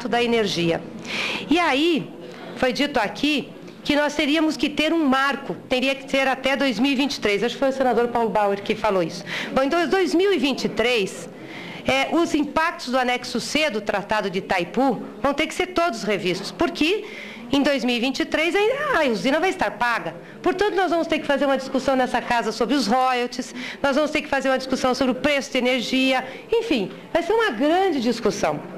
da energia. E aí, foi dito aqui que nós teríamos que ter um marco, teria que ser até 2023. Acho que foi o senador Paulo Bauer que falou isso. Bom, então, em 2023, os impactos do anexo C do Tratado de Itaipu vão ter que ser todos revistos, porque em 2023 a usina vai estar paga. Portanto, nós vamos ter que fazer uma discussão nessa casa sobre os royalties, nós vamos ter que fazer uma discussão sobre o preço de energia, enfim, vai ser uma grande discussão.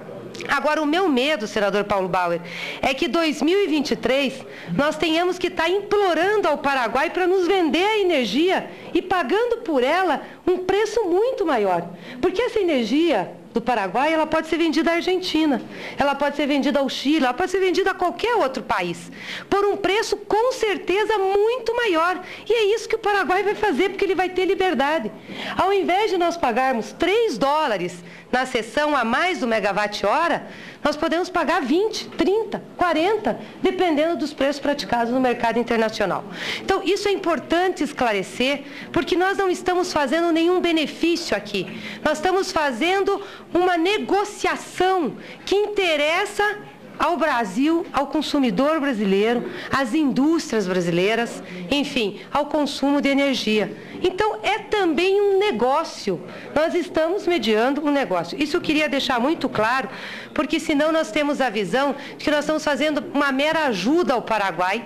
Agora, o meu medo, senador Paulo Bauer, é que em 2023 nós tenhamos que estar implorando ao Paraguai para nos vender a energia e pagando por ela um preço muito maior. Porque essa energia do Paraguai, ela pode ser vendida à Argentina, ela pode ser vendida ao Chile, ela pode ser vendida a qualquer outro país, por um preço com certeza muito maior. E é isso que o Paraguai vai fazer, porque ele vai ter liberdade. Ao invés de nós pagarmos $3 na seção a mais do megawatt-hora, nós podemos pagar 20, 30, 40, dependendo dos preços praticados no mercado internacional. Então, isso é importante esclarecer, porque nós não estamos fazendo nenhum benefício aqui. Nós estamos fazendo uma negociação que interessa ao Brasil, ao consumidor brasileiro, às indústrias brasileiras, enfim, ao consumo de energia. Então, é também um negócio. Nós estamos mediando um negócio. Isso eu queria deixar muito claro, porque senão nós temos a visão de que nós estamos fazendo uma mera ajuda ao Paraguai,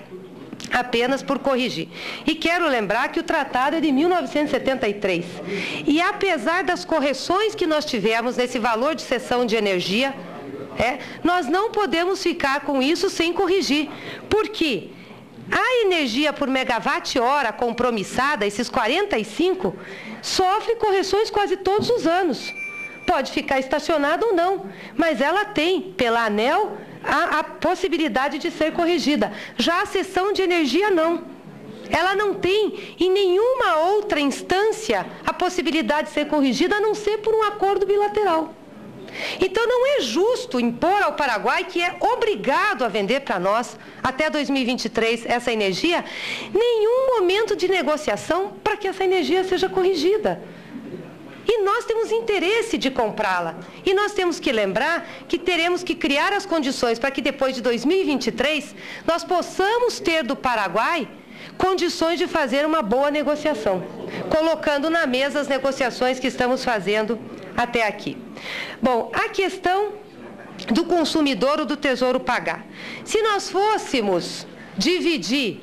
apenas por corrigir. E quero lembrar que o tratado é de 1973. E apesar das correções que nós tivemos nesse valor de cessão de energia, nós não podemos ficar com isso sem corrigir. Por quê? A energia por megawatt-hora compromissada, esses 45, sofre correções quase todos os anos. Pode ficar estacionada ou não, mas ela tem, pela ANEEL, a possibilidade de ser corrigida. Já a cessão de energia, não. Ela não tem, em nenhuma outra instância, a possibilidade de ser corrigida, a não ser por um acordo bilateral. Então, não é justo impor ao Paraguai, que é obrigado a vender para nós, até 2023, essa energia, nenhum momento de negociação para que essa energia seja corrigida. E nós temos interesse de comprá-la. E nós temos que lembrar que teremos que criar as condições para que depois de 2023 nós possamos ter do Paraguai condições de fazer uma boa negociação, colocando na mesa as negociações que estamos fazendo até aqui. Bom, a questão do consumidor ou do Tesouro pagar. Se nós fôssemos dividir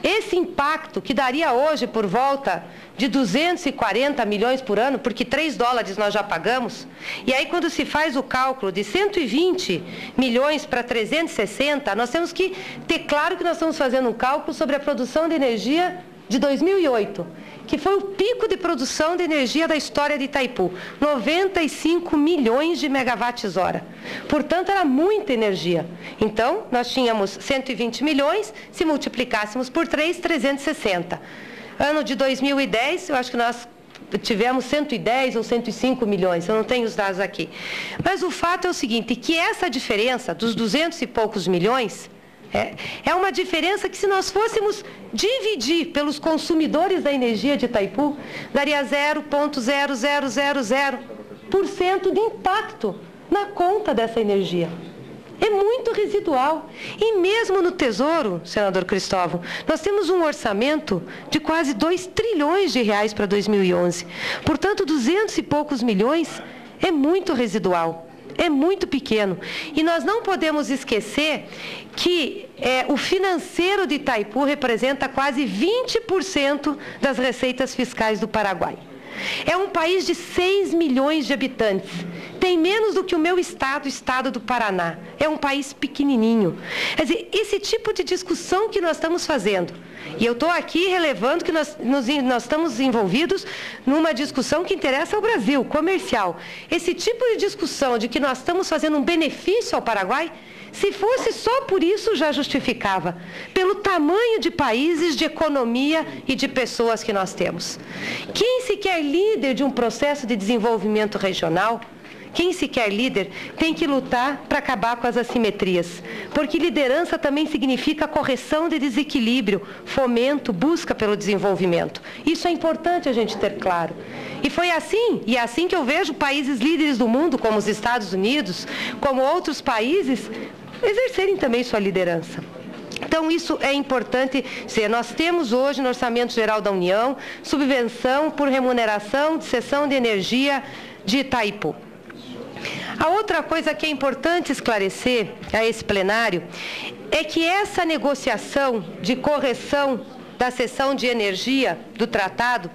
esse impacto, que daria hoje por volta de 240 milhões por ano, porque $3 nós já pagamos, e aí quando se faz o cálculo de 120 milhões para 360, nós temos que ter claro que nós estamos fazendo um cálculo sobre a produção de energia de 2008, que foi o pico de produção de energia da história de Itaipu, 95 milhões de megawatts-hora. Portanto, era muita energia. Então, nós tínhamos 120 milhões, se multiplicássemos por 3, 360. Ano de 2010, eu acho que nós tivemos 110 ou 105 milhões, eu não tenho os dados aqui. Mas o fato é o seguinte, que essa diferença dos 200 e poucos milhões, é uma diferença que, se nós fôssemos dividir pelos consumidores da energia de Itaipu, daria 0,0000% de impacto na conta dessa energia. É muito residual. E mesmo no Tesouro, senador Cristóvão, nós temos um orçamento de quase 2 trilhões de reais para 2011. Portanto, 200 e poucos milhões é muito residual. É muito pequeno. E nós não podemos esquecer que o financeiro de Itaipu representa quase 20% das receitas fiscais do Paraguai. É um país de 6 milhões de habitantes. Tem menos do que o meu estado, o estado do Paraná. É um país pequenininho. Quer dizer, esse tipo de discussão que nós estamos fazendo, e eu estou aqui relevando que nós estamos envolvidos numa discussão que interessa ao Brasil, comercial. Esse tipo de discussão de que nós estamos fazendo um benefício ao Paraguai, se fosse só por isso, já justificava, pelo tamanho de países, de economia e de pessoas que nós temos. Quem se quer líder de um processo de desenvolvimento regional, quem se quer líder tem que lutar para acabar com as assimetrias, porque liderança também significa correção de desequilíbrio, fomento, busca pelo desenvolvimento. Isso é importante a gente ter claro. E foi assim, e é assim que eu vejo países líderes do mundo, como os Estados Unidos, como outros países, exercerem também sua liderança. Então, isso é importante dizer. Nós temos hoje no Orçamento Geral da União subvenção por remuneração de cessão de energia de Itaipu. A outra coisa que é importante esclarecer a esse plenário é que essa negociação de correção da cessão de energia do tratado,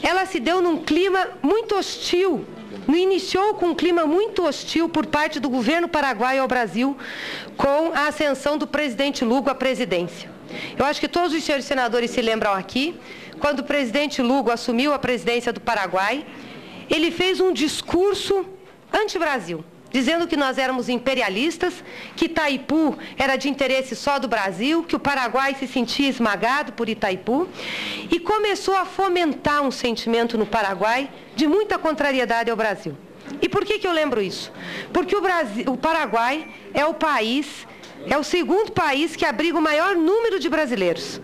ela se deu num clima muito hostil. Iniciou com um clima muito hostil por parte do governo paraguaio ao Brasil, com a ascensão do presidente Lugo à presidência. Eu acho que todos os senhores senadores se lembram aqui, quando o presidente Lugo assumiu a presidência do Paraguai, ele fez um discurso anti-Brasil, dizendo que nós éramos imperialistas, que Itaipu era de interesse só do Brasil, que o Paraguai se sentia esmagado por Itaipu, e começou a fomentar um sentimento no Paraguai de muita contrariedade ao Brasil. E por que eu lembro isso? Porque o Paraguai é o segundo país que abriga o maior número de brasileiros.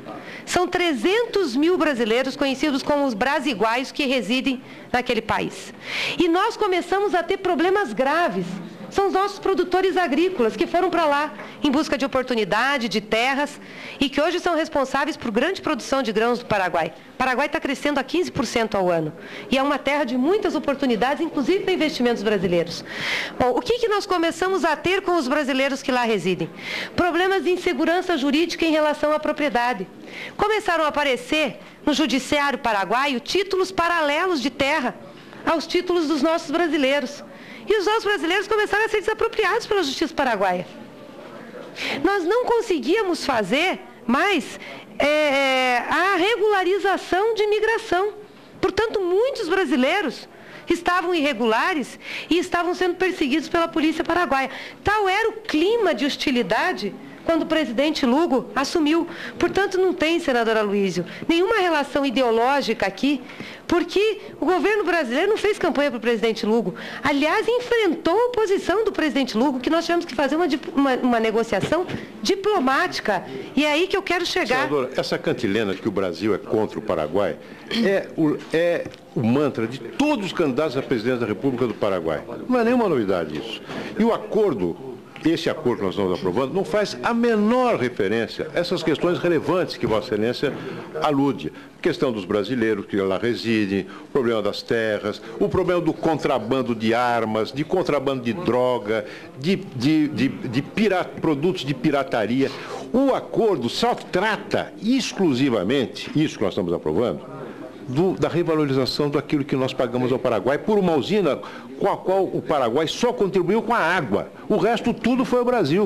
São 300 mil brasileiros, conhecidos como os brasiguaios, que residem naquele país. E nós começamos a ter problemas graves. São os nossos produtores agrícolas que foram para lá em busca de oportunidade, de terras, e que hoje são responsáveis por grande produção de grãos do Paraguai. O Paraguai está crescendo a 15% ao ano. E é uma terra de muitas oportunidades, inclusive para investimentos brasileiros. Bom, o que nós começamos a ter com os brasileiros que lá residem? Problemas de insegurança jurídica em relação à propriedade. Começaram a aparecer no judiciário paraguaio títulos paralelos de terra aos títulos dos nossos brasileiros. E os nossos brasileiros começaram a ser desapropriados pela justiça paraguaia. Nós não conseguíamos fazer mais a regularização de imigração. Portanto, muitos brasileiros estavam irregulares e estavam sendo perseguidos pela polícia paraguaia. Tal era o clima de hostilidade quando o presidente Lugo assumiu. Portanto, não tem, senador Aloysio, nenhuma relação ideológica aqui, porque o governo brasileiro não fez campanha para o presidente Lugo. Aliás, enfrentou a oposição do presidente Lugo, que nós tivemos que fazer uma negociação diplomática. E é aí que eu quero chegar. Senadora, essa cantilena de que o Brasil é contra o Paraguai é o mantra de todos os candidatos à presidência da República do Paraguai. Não é nenhuma novidade isso. E o acordo... Esse acordo que nós estamos aprovando não faz a menor referência a essas questões relevantes que Vossa Excelência alude. A questão dos brasileiros que lá residem, o problema das terras, o problema do contrabando de armas, de contrabando de droga, produtos de pirataria. O acordo só trata exclusivamente, isso que nós estamos aprovando, da revalorização daquilo que nós pagamos ao Paraguai por uma usina com a qual o Paraguai só contribuiu com a água. O resto tudo foi ao Brasil.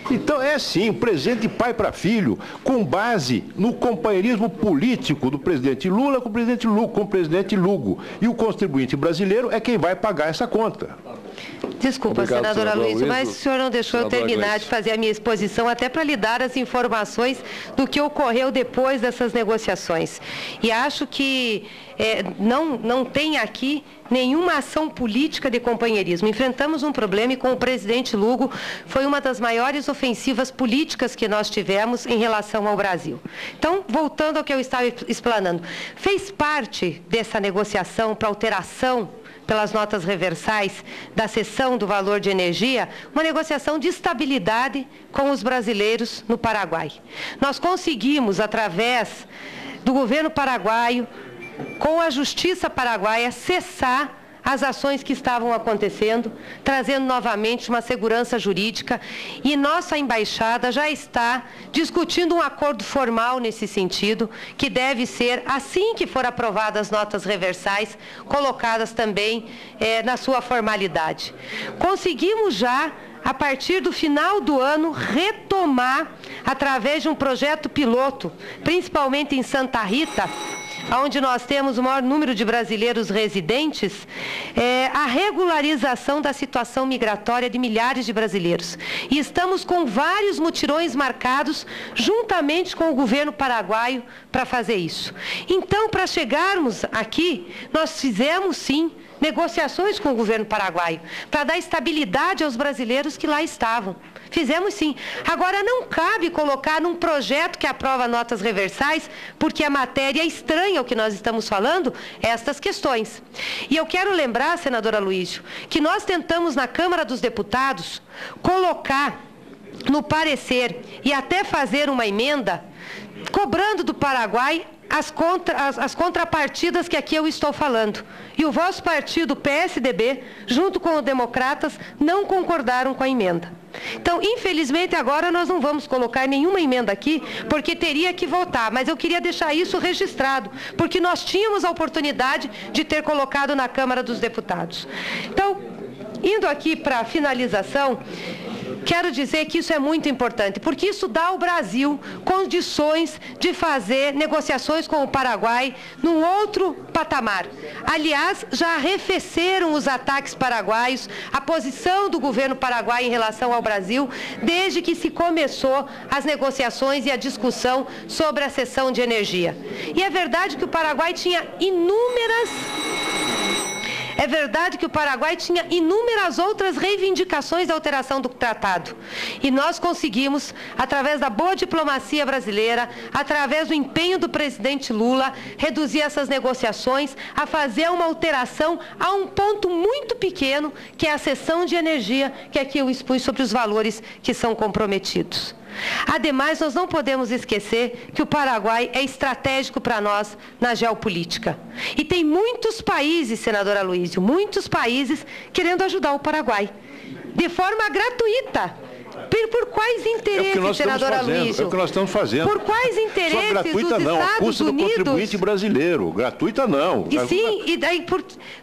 Então é sim, presente de pai para filho, com base no companheirismo político do presidente Lula com o presidente Lugo. E o contribuinte brasileiro é quem vai pagar essa conta. Desculpa, senador Aloysio, mas o senhor não deixou eu terminar de fazer a minha exposição, até para lhe dar as informações do que ocorreu depois dessas negociações. E acho que não tem aqui nenhuma ação política de companheirismo. Enfrentamos um problema e com o presidente Lugo foi uma das maiores ofensivas políticas que nós tivemos em relação ao Brasil. Então, voltando ao que eu estava explanando, fez parte dessa negociação para alteração pelas notas reversais da cessão do valor de energia, uma negociação de estabilidade com os brasileiros no Paraguai. Nós conseguimos, através do governo paraguaio, com a justiça paraguaia, cessar as ações que estavam acontecendo, trazendo novamente uma segurança jurídica, e nossa embaixada já está discutindo um acordo formal nesse sentido, que deve ser, assim que for aprovadas as notas reversais, colocadas também na sua formalidade. Conseguimos já, a partir do final do ano, retomar, através de um projeto piloto, principalmente em Santa Rita, onde nós temos o maior número de brasileiros residentes, a regularização da situação migratória de milhares de brasileiros. E estamos com vários mutirões marcados, juntamente com o governo paraguaio, para fazer isso. Então, para chegarmos aqui, nós fizemos, sim, negociações com o governo paraguaio, para dar estabilidade aos brasileiros que lá estavam. Fizemos sim. Agora, não cabe colocar num projeto que aprova notas reversais, porque a matéria é estranha ao que nós estamos falando, estas questões. E eu quero lembrar, senadora Aloísio, que nós tentamos na Câmara dos Deputados colocar no parecer e até fazer uma emenda cobrando do Paraguai as contrapartidas que aqui eu estou falando. E o vosso partido, PSDB, junto com os democratas, não concordaram com a emenda. Então, infelizmente, agora nós não vamos colocar nenhuma emenda aqui, porque teria que votar. Mas eu queria deixar isso registrado, porque nós tínhamos a oportunidade de ter colocado na Câmara dos Deputados. Então, indo aqui para a finalização, quero dizer que isso é muito importante, porque isso dá ao Brasil condições de fazer negociações com o Paraguai num outro patamar. Aliás, já arrefeceram os ataques paraguaios, a posição do governo paraguaio em relação ao Brasil, desde que se começou as negociações e a discussão sobre a cessão de energia. E é verdade que o Paraguai tinha inúmeras outras reivindicações da alteração do tratado. E nós conseguimos, através da boa diplomacia brasileira, através do empenho do presidente Lula, reduzir essas negociações a fazer uma alteração a um ponto muito pequeno, que é a cessão de energia, que aqui eu expus sobre os valores que são comprometidos. Ademais, nós não podemos esquecer que o Paraguai é estratégico para nós na geopolítica. E tem muitos países, senadora Aloísio, muitos países querendo ajudar o Paraguai, de forma gratuita. Por quais interesses, senadora Aloísio? É o que nós estamos fazendo. Por quais interesses? Só gratuita dos não, a Estados custa do Unidos? contribuinte brasileiro. Gratuita não. E sim, e daí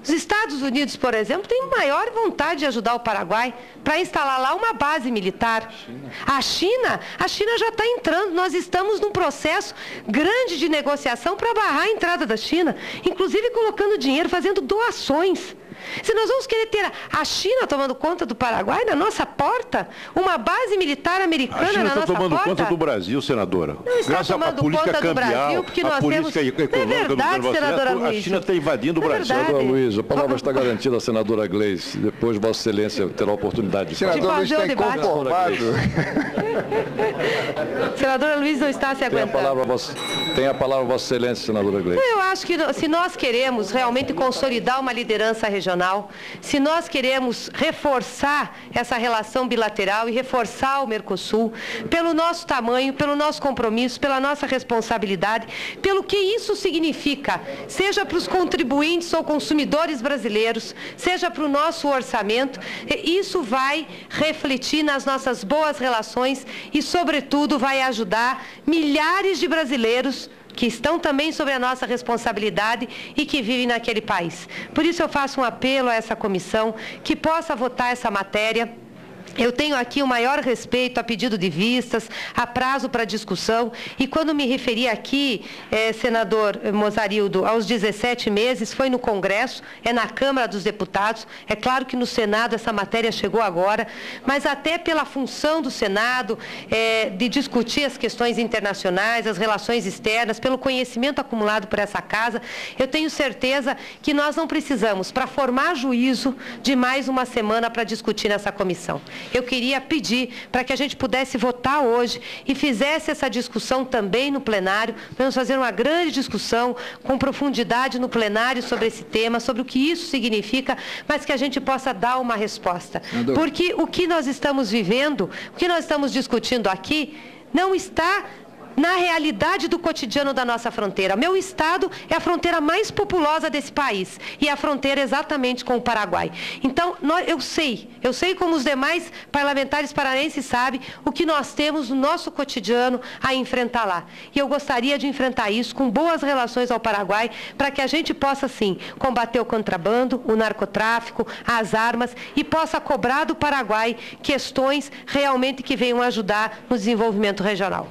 os Estados Unidos, por exemplo, têm maior vontade de ajudar o Paraguai para instalar lá uma base militar. A China já está entrando. Nós estamos num processo grande de negociação para barrar a entrada da China, inclusive colocando dinheiro, fazendo doações. Se nós vamos querer ter a China tomando conta do Paraguai na nossa porta, uma base militar americana na nossa porta... A China está tomando conta do Brasil, senadora. Não está tomando conta do Brasil, porque nós temos... É verdade, senadora Luiz. A China está invadindo o Brasil. Senadora Luiz, a palavra está garantida à senadora Gleice. Depois Vossa Excelência terá a oportunidade de falar. Senadora Luiz está inconformado. Senadora Luiz não está se aguentando. Tem a palavra Vossa Excelência, senadora Gleice. Eu acho que se nós queremos realmente consolidar uma liderança regional, se nós queremos reforçar essa relação bilateral e reforçar o Mercosul, pelo nosso tamanho, pelo nosso compromisso, pela nossa responsabilidade, pelo que isso significa, seja para os contribuintes ou consumidores brasileiros, seja para o nosso orçamento, isso vai refletir nas nossas boas relações e, sobretudo, vai ajudar milhares de brasileiros que estão também sobre a nossa responsabilidade e que vivem naquele país. Por isso eu faço um apelo a essa comissão que possa votar essa matéria. Eu tenho aqui o maior respeito a pedido de vistas, a prazo para discussão, e quando me referi aqui, senador Mozarildo, aos 17 meses, foi no Congresso, é na Câmara dos Deputados. É claro que no Senado essa matéria chegou agora, mas até pela função do Senado de discutir as questões internacionais, as relações externas, pelo conhecimento acumulado por essa casa, eu tenho certeza que nós não precisamos, para formar juízo, de mais uma semana para discutir nessa comissão. Eu queria pedir para que a gente pudesse votar hoje e fizesse essa discussão também no plenário. Vamos fazer uma grande discussão com profundidade no plenário sobre esse tema, sobre o que isso significa, mas que a gente possa dar uma resposta. Porque o que nós estamos vivendo, o que nós estamos discutindo aqui, não está na realidade do cotidiano da nossa fronteira. Meu estado é a fronteira mais populosa desse país e a fronteira exatamente com o Paraguai. Então, eu sei como os demais parlamentares paraenses sabem o que nós temos no nosso cotidiano a enfrentar lá. E eu gostaria de enfrentar isso com boas relações ao Paraguai, para que a gente possa, sim, combater o contrabando, o narcotráfico, as armas, e possa cobrar do Paraguai questões realmente que venham ajudar no desenvolvimento regional.